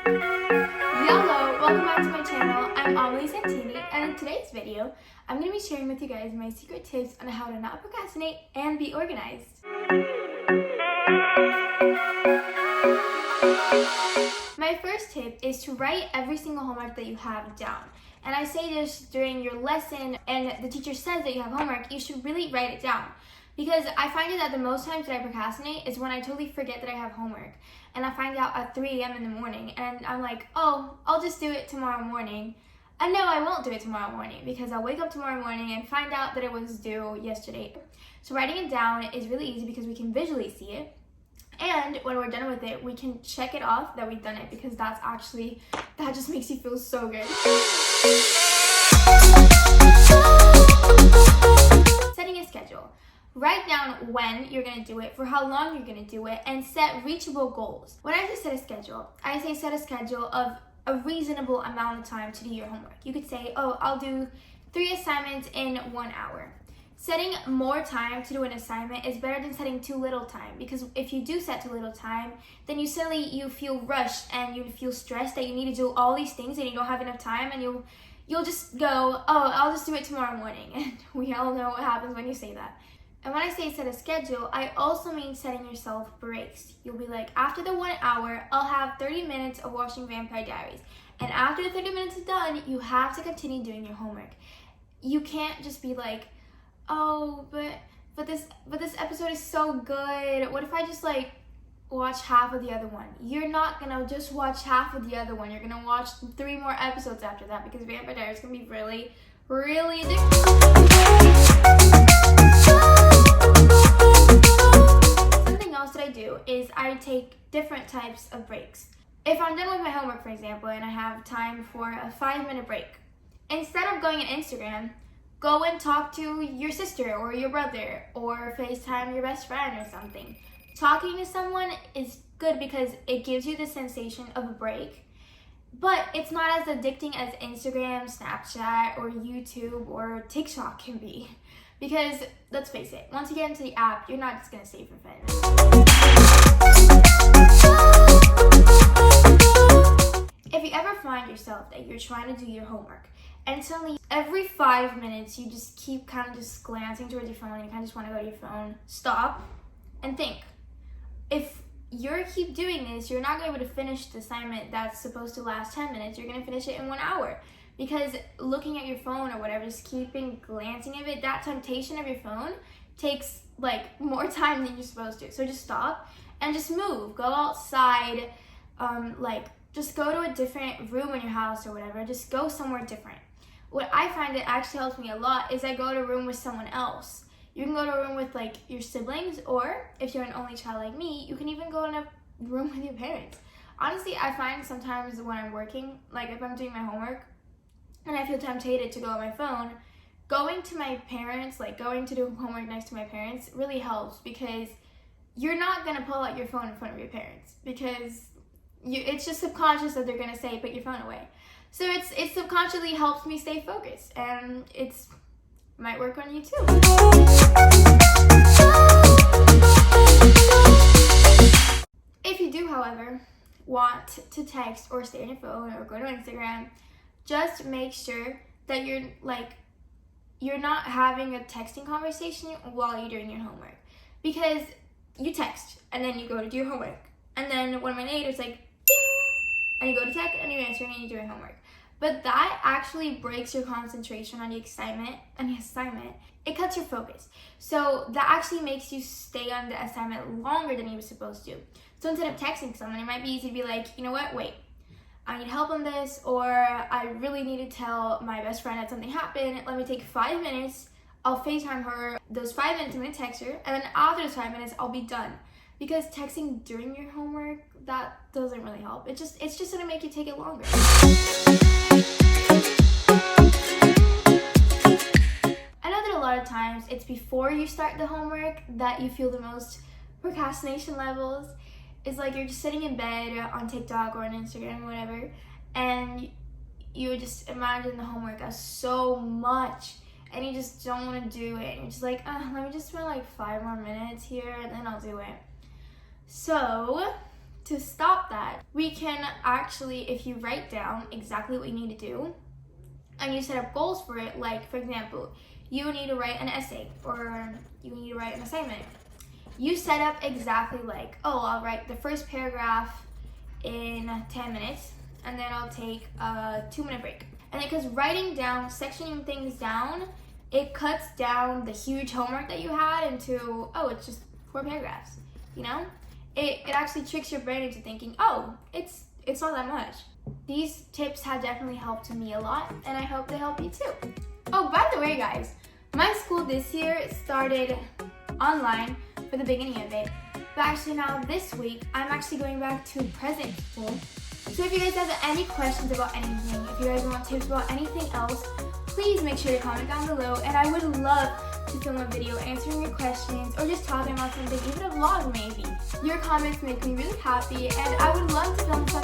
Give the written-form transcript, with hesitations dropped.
Hello, welcome back to my channel. I'm Amelie Santini, and in today's video, I'm going to be sharing with you guys my secret tips on how to not procrastinate and be organized. My first tip is to write every single homework that you have down. And I say this during your lesson and the teacher says that you have homework, you should really write it down. Because I find it that the most times that I procrastinate is when I totally forget that I have homework. And I find out at 3 a.m. in the morning and I'm like, oh, I'll just do it tomorrow morning. And no, I won't do it tomorrow morning because I'll wake up tomorrow morning and find out that it was due yesterday. So writing it down is really easy because we can visually see it. And when we're done with it, we can check it off that we've done it because that just makes you feel so good. Setting a schedule. Write down when you're going to do it, for how long you're going to do it, and set reachable goals. When I say set a schedule, I say set a schedule of a reasonable amount of time to do your homework. You could say, oh, I'll do 3 assignments in 1 hour. Setting more time to do an assignment is better than setting too little time, because if you do set too little time, then you feel rushed and you feel stressed that you need to do all these things and you don't have enough time, and you'll just go, oh, I'll just do it tomorrow morning. And we all know what happens when you say that. And when I say set a schedule, I also mean setting yourself breaks. You'll be like, after the 1 hour, I'll have 30 minutes of watching Vampire Diaries. And after the 30 minutes is done, you have to continue doing your homework. You can't just be like, oh, but this episode is so good. What if I just like watch half of the other one? You're not gonna just watch half of the other one. You're gonna watch 3 more episodes after that because Vampire Diaries can be really, really addictive. Something else that I do is I take different types of breaks. If I'm done with my homework, for example, and I have time for a 5-minute break, instead of going on Instagram, go and talk to your sister or your brother or FaceTime your best friend or something. Talking to someone is good because it gives you the sensation of a break, but it's not as addicting as Instagram, Snapchat, or YouTube, or TikTok can be. Because, let's face it, once you get into the app, you're not just going to stay for fun. If you ever find yourself that you're trying to do your homework, and suddenly every 5 minutes you just keep kind of just glancing towards your phone and you kind of just want to go to your phone, stop and think. If you keep doing this, you're not going to be able to finish the assignment that's supposed to last 10 minutes. You're going to finish it in 1 hour. Because looking at your phone or whatever, just keeping glancing at it, that temptation of your phone takes like more time than you're supposed to. So just stop and just move. Go outside, just go to a different room in your house or whatever. Just go somewhere different. What I find that actually helps me a lot is I go to a room with someone else. You can go to a room with like your siblings, or if you're an only child like me, you can even go in a room with your parents. Honestly, I find sometimes when I'm working, like if I'm doing my homework and I feel tempted to go on my phone, going to my parents, like going to do homework next to my parents really helps, because you're not going to pull out your phone in front of your parents because it's just subconscious that they're going to say, put your phone away. So it subconsciously helps me stay focused, and it's might work on you too. If you do, however, want to text or stay on your phone or go to Instagram, just make sure that you're not having a texting conversation while you're doing your homework. Because you text and then you go to do your homework, and then 1 minute later it's like ding, and you go to text and you answer and you do your homework. But that actually breaks your concentration on the assignment. It cuts your focus. So that actually makes you stay on the assignment longer than you were supposed to. So instead of texting someone, it might be easy to be like, you know what, wait, I need help on this, or I really need to tell my best friend that something happened. Let me take 5 minutes. I'll FaceTime her. Those 5 minutes, I'm going to text her. And then after those 5 minutes, I'll be done. Because texting during your homework, that doesn't really help. It's just going to make you take it longer. I know that a lot of times it's before you start the homework that you feel the most procrastination levels. It's like you're just sitting in bed on TikTok or on Instagram or whatever, and you just imagine the homework as so much, and you just don't want to do it. And you're just like, let me just spend like 5 more minutes here and then I'll do it. So to stop that, we can actually, if you write down exactly what you need to do and you set up goals for it, like for example, you need to write an essay or you need to write an assignment. You set up exactly like, oh, I'll write the first paragraph in 10 minutes and then I'll take a 2-minute break. And because writing down, sectioning things down, it cuts down the huge homework that you had into, oh, it's just 4 paragraphs, you know? It actually tricks your brain into thinking, oh, it's not that much. These tips have definitely helped me a lot, and I hope they help you too. Oh, by the way, guys, my school this year started online for the beginning of it, but actually now this week, I'm actually going back to present school. So if you guys have any questions about anything, if you guys want tips about anything else, please make sure to comment down below, and I would love to film a video answering your questions or just talking about something, even a vlog maybe. Your comments make me really happy, and I would love to film something